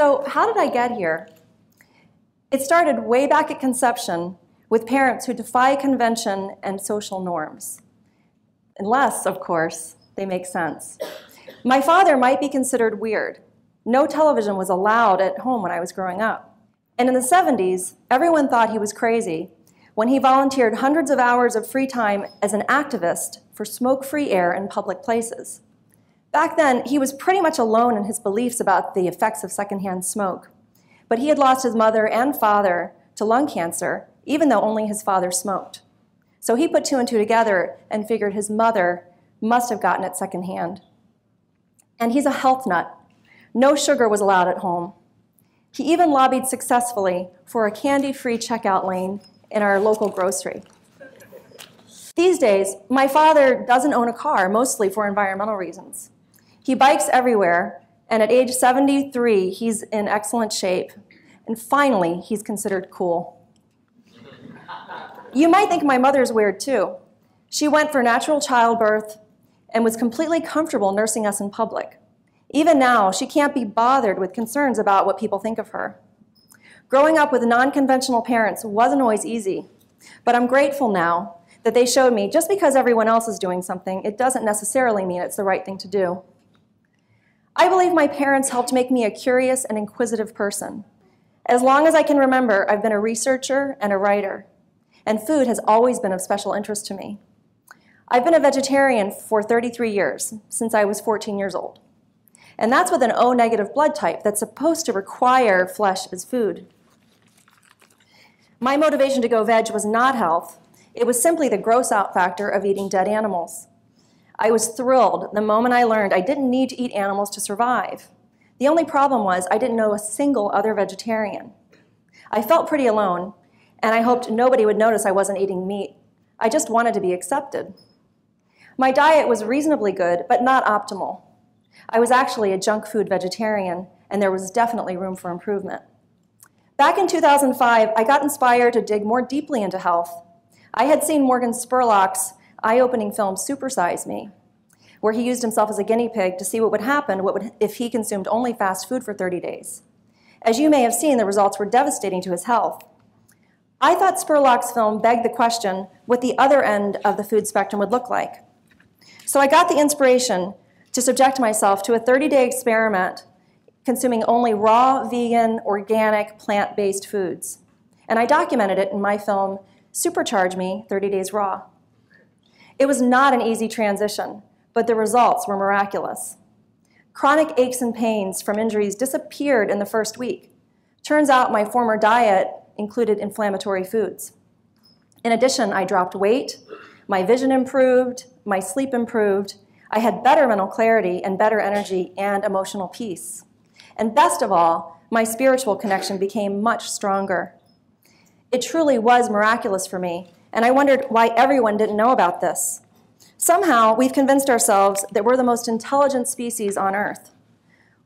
So how did I get here? It started way back at conception with parents who defy convention and social norms. Unless, of course, they make sense. My father might be considered weird. No television was allowed at home when I was growing up. And in the 70s, everyone thought he was crazy when he volunteered hundreds of hours of free time as an activist for smoke-free air in public places. Back then, he was pretty much alone in his beliefs about the effects of secondhand smoke. But he had lost his mother and father to lung cancer, even though only his father smoked. So he put two and two together and figured his mother must have gotten it secondhand. And he's a health nut. No sugar was allowed at home. He even lobbied successfully for a candy-free checkout lane in our local grocery. These days, my father doesn't own a car, mostly for environmental reasons. He bikes everywhere, and at age 73, he's in excellent shape. And finally, he's considered cool. You might think my mother's weird too. She went for natural childbirth and was completely comfortable nursing us in public. Even now, she can't be bothered with concerns about what people think of her. Growing up with non-conventional parents wasn't always easy, but I'm grateful now that they showed me just because everyone else is doing something, it doesn't necessarily mean it's the right thing to do. I believe my parents helped make me a curious and inquisitive person. As long as I can remember, I've been a researcher and a writer, and food has always been of special interest to me. I've been a vegetarian for 33 years, since I was 14 years old. And that's with an O-negative blood type that's supposed to require flesh as food. My motivation to go veg was not health. It was simply the gross out factor of eating dead animals. I was thrilled the moment I learned I didn't need to eat animals to survive. The only problem was I didn't know a single other vegetarian. I felt pretty alone, and I hoped nobody would notice I wasn't eating meat. I just wanted to be accepted. My diet was reasonably good, but not optimal. I was actually a junk food vegetarian, and there was definitely room for improvement. Back in 2005, I got inspired to dig more deeply into health. I had seen Morgan Spurlock's eye-opening film Supersize Me, where he used himself as a guinea pig to see what would happen if he consumed only fast food for 30 days. As you may have seen, the results were devastating to his health. I thought Spurlock's film begged the question what the other end of the food spectrum would look like. So I got the inspiration to subject myself to a 30-day experiment consuming only raw, vegan, organic, plant-based foods. And I documented it in my film, Supercharge Me, 30 Days Raw. It was not an easy transition, but the results were miraculous. Chronic aches and pains from injuries disappeared in the first week. Turns out my former diet included inflammatory foods. In addition, I dropped weight, my vision improved, my sleep improved, I had better mental clarity and better energy and emotional peace. And best of all, my spiritual connection became much stronger. It truly was miraculous for me, and I wondered why everyone didn't know about this. Somehow, we've convinced ourselves that we're the most intelligent species on Earth.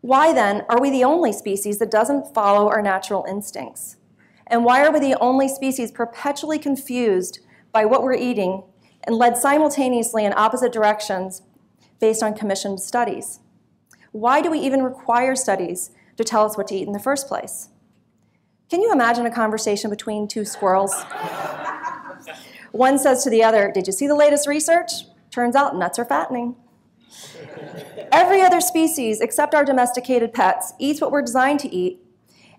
Why then are we the only species that doesn't follow our natural instincts? And why are we the only species perpetually confused by what we're eating and led simultaneously in opposite directions based on commissioned studies? Why do we even require studies to tell us what to eat in the first place? Can you imagine a conversation between two squirrels? One says to the other, "Did you see the latest research? Turns out nuts are fattening." Every other species, except our domesticated pets, eats what we're designed to eat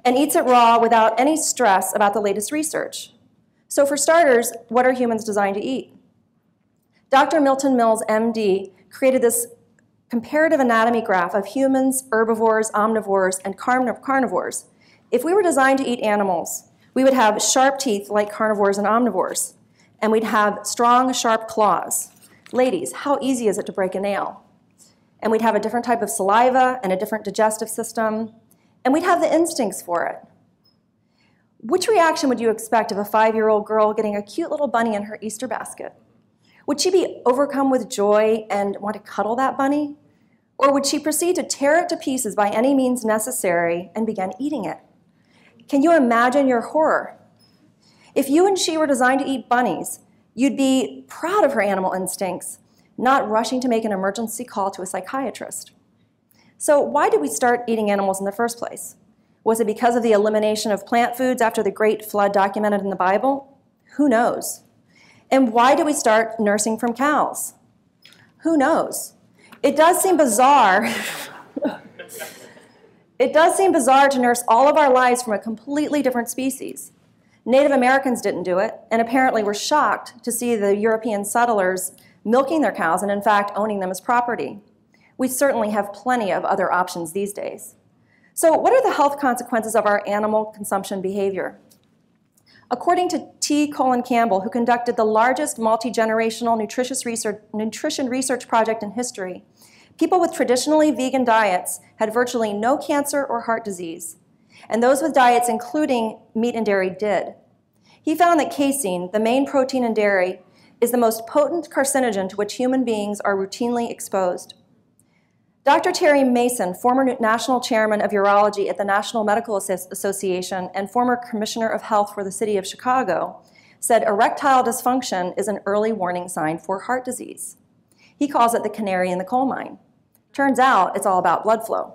and eats it raw without any stress about the latest research. So for starters, what are humans designed to eat? Dr. Milton Mills, MD, created this comparative anatomy graph of humans, herbivores, omnivores, and carnivores. If we were designed to eat animals, we would have sharp teeth like carnivores and omnivores, and we'd have strong, sharp claws. Ladies, how easy is it to break a nail? And we'd have a different type of saliva and a different digestive system, and we'd have the instincts for it. Which reaction would you expect of a 5-year-old girl getting a cute little bunny in her Easter basket? Would she be overcome with joy and want to cuddle that bunny? Or would she proceed to tear it to pieces by any means necessary and begin eating it? Can you imagine your horror? If you and she were designed to eat bunnies, you'd be proud of her animal instincts, not rushing to make an emergency call to a psychiatrist. So why did we start eating animals in the first place? Was it because of the elimination of plant foods after the Great Flood documented in the Bible? Who knows? And why do we start nursing from cows? Who knows? It does seem bizarre. It does seem bizarre to nurse all of our lives from a completely different species. Native Americans didn't do it, and apparently were shocked to see the European settlers milking their cows and, in fact, owning them as property. We certainly have plenty of other options these days. So what are the health consequences of our animal consumption behavior? According to T. Colin Campbell, who conducted the largest multi-generational nutrition research project in history, people with traditionally vegan diets had virtually no cancer or heart disease, and those with diets including meat and dairy did. He found that casein, the main protein in dairy, is the most potent carcinogen to which human beings are routinely exposed. Dr. Terry Mason, former national chairman of urology at the National Medical Association and former commissioner of health for the city of Chicago, said erectile dysfunction is an early warning sign for heart disease. He calls it the canary in the coal mine. Turns out it's all about blood flow.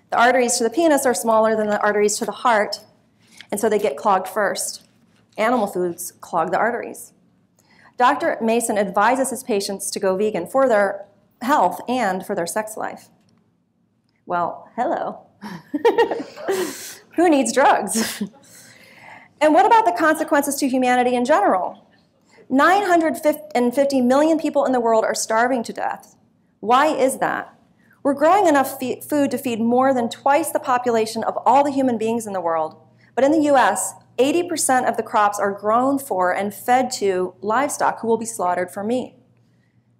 The arteries to the penis are smaller than the arteries to the heart, and so they get clogged first. Animal foods clog the arteries. Dr. Mason advises his patients to go vegan for their health and for their sex life. Well, hello. Who needs drugs? And what about the consequences to humanity in general? 950 million people in the world are starving to death. Why is that? We're growing enough food to feed more than twice the population of all the human beings in the world. But in the US, 80% of the crops are grown for and fed to livestock who will be slaughtered for meat.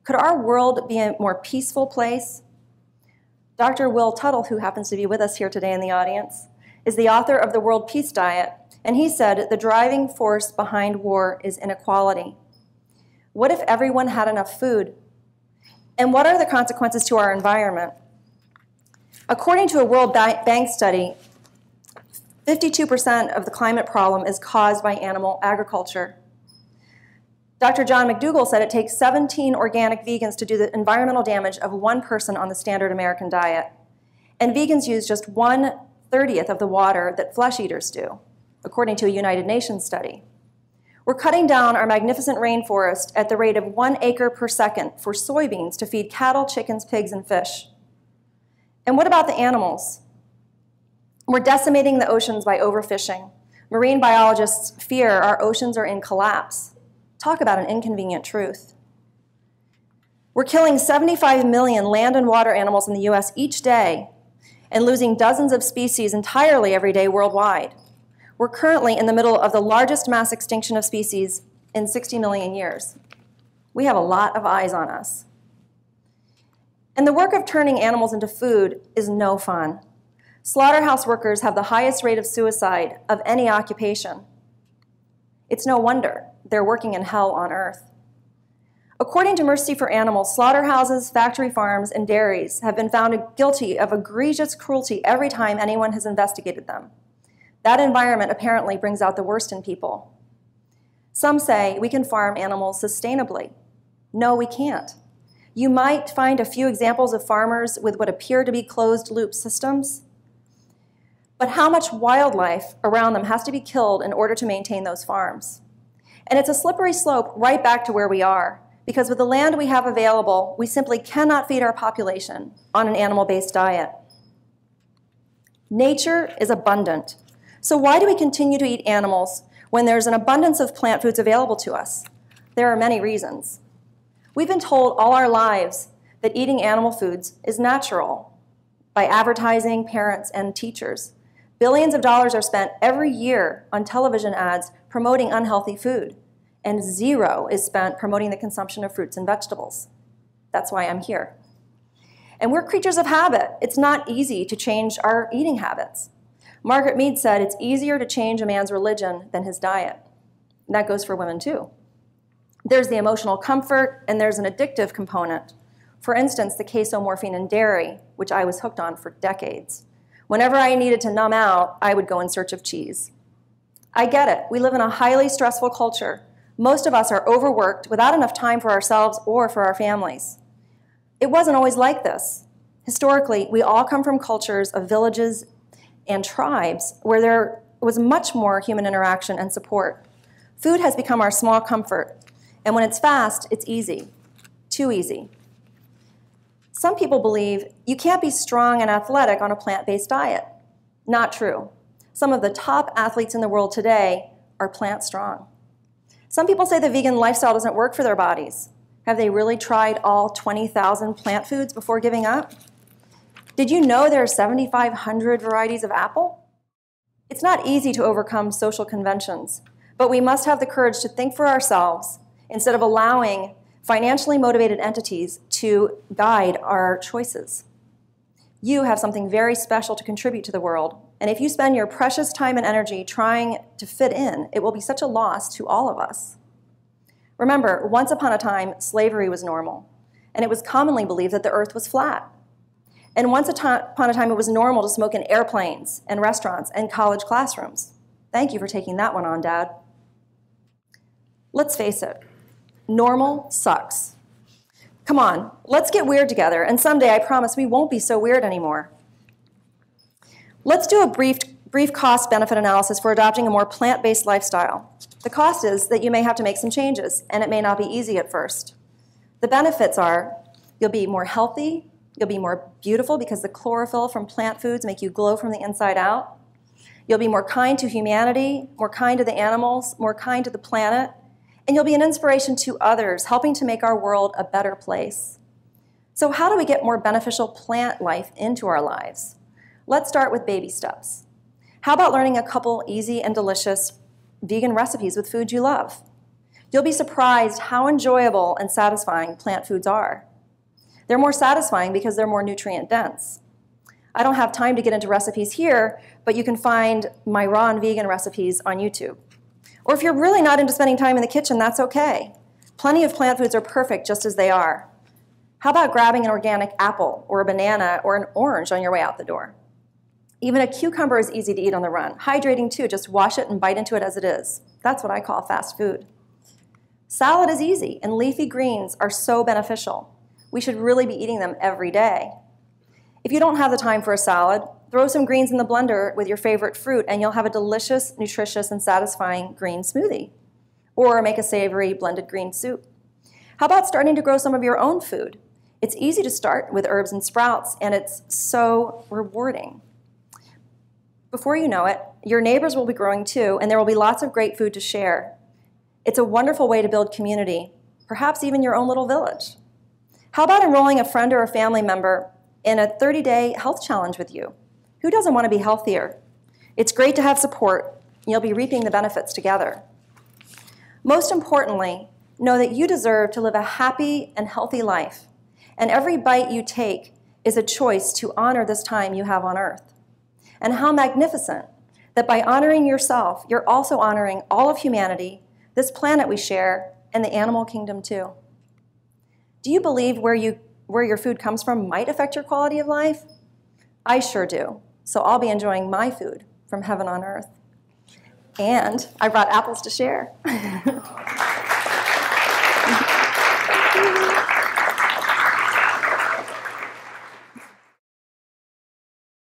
Could our world be a more peaceful place? Dr. Will Tuttle, who happens to be with us here today in the audience, is the author of the World Peace Diet, and he said the driving force behind war is inequality. What if everyone had enough food? And what are the consequences to our environment? According to a World Bank study, 52% of the climate problem is caused by animal agriculture. Dr. John McDougall said it takes 17 organic vegans to do the environmental damage of one person on the standard American diet. And vegans use just 1/30 of the water that flesh eaters do, according to a United Nations study. We're cutting down our magnificent rainforest at the rate of 1 acre per second for soybeans to feed cattle, chickens, pigs, and fish. And what about the animals? We're decimating the oceans by overfishing. Marine biologists fear our oceans are in collapse. Talk about an inconvenient truth. We're killing 75 million land and water animals in the US each day and losing dozens of species entirely every day worldwide. We're currently in the middle of the largest mass extinction of species in 60 million years. We have a lot of eyes on us. And the work of turning animals into food is no fun. Slaughterhouse workers have the highest rate of suicide of any occupation. It's no wonder. They're working in hell on earth. According to Mercy for Animals, slaughterhouses, factory farms, and dairies have been found guilty of egregious cruelty every time anyone has investigated them. That environment apparently brings out the worst in people. Some say we can farm animals sustainably. No, we can't. You might find a few examples of farmers with what appear to be closed-loop systems, but how much wildlife around them has to be killed in order to maintain those farms? And it's a slippery slope right back to where we are, because with the land we have available, we simply cannot feed our population on an animal-based diet. Nature is abundant. So why do we continue to eat animals when there's an abundance of plant foods available to us? There are many reasons. We've been told all our lives that eating animal foods is natural by advertising, parents, and teachers. Billions of dollars are spent every year on television ads promoting unhealthy food, and zero is spent promoting the consumption of fruits and vegetables. That's why I'm here. And we're creatures of habit. It's not easy to change our eating habits. Margaret Mead said it's easier to change a man's religion than his diet. And that goes for women too. There's the emotional comfort, and there's an addictive component. For instance, the casomorphine in dairy, which I was hooked on for decades. Whenever I needed to numb out, I would go in search of cheese. I get it. We live in a highly stressful culture. Most of us are overworked without enough time for ourselves or for our families. It wasn't always like this. Historically, we all come from cultures of villages and tribes where there was much more human interaction and support. Food has become our small comfort, and when it's fast, it's easy, too easy. Some people believe you can't be strong and athletic on a plant-based diet. Not true. Some of the top athletes in the world today are plant strong. Some people say the vegan lifestyle doesn't work for their bodies. Have they really tried all 20,000 plant foods before giving up? Did you know there are 7,500 varieties of apple? It's not easy to overcome social conventions, but we must have the courage to think for ourselves instead of allowing financially motivated entities to guide our choices. You have something very special to contribute to the world, and if you spend your precious time and energy trying to fit in, it will be such a loss to all of us. Remember, once upon a time, slavery was normal, and it was commonly believed that the earth was flat. And once upon a time, it was normal to smoke in airplanes and restaurants and college classrooms. Thank you for taking that one on, Dad. Let's face it, normal sucks. Come on, let's get weird together, and someday I promise we won't be so weird anymore. Let's do a brief cost-benefit analysis for adopting a more plant-based lifestyle. The cost is that you may have to make some changes, and it may not be easy at first. The benefits are you'll be more healthy, you'll be more beautiful because the chlorophyll from plant foods make you glow from the inside out. You'll be more kind to humanity, more kind to the animals, more kind to the planet, and you'll be an inspiration to others, helping to make our world a better place. So how do we get more beneficial plant life into our lives? Let's start with baby steps. How about learning a couple easy and delicious vegan recipes with food you love? You'll be surprised how enjoyable and satisfying plant foods are. They're more satisfying because they're more nutrient dense. I don't have time to get into recipes here, but you can find my raw and vegan recipes on YouTube. Or if you're really not into spending time in the kitchen, that's okay. Plenty of plant foods are perfect just as they are. How about grabbing an organic apple or a banana or an orange on your way out the door? Even a cucumber is easy to eat on the run. Hydrating too, just wash it and bite into it as it is. That's what I call fast food. Salad is easy, and leafy greens are so beneficial. We should really be eating them every day. If you don't have the time for a salad, throw some greens in the blender with your favorite fruit and you'll have a delicious, nutritious, and satisfying green smoothie. Or make a savory blended green soup. How about starting to grow some of your own food? It's easy to start with herbs and sprouts, and it's so rewarding. Before you know it, your neighbors will be growing too, and there will be lots of great food to share. It's a wonderful way to build community, perhaps even your own little village. How about enrolling a friend or a family member in a 30-day health challenge with you? Who doesn't want to be healthier? It's great to have support. You'll be reaping the benefits together. Most importantly, know that you deserve to live a happy and healthy life, and every bite you take is a choice to honor this time you have on earth. And how magnificent that by honoring yourself, you're also honoring all of humanity, this planet we share, and the animal kingdom too. Do you believe where your food comes from might affect your quality of life? I sure do. So I'll be enjoying my food from heaven on earth. And I brought apples to share.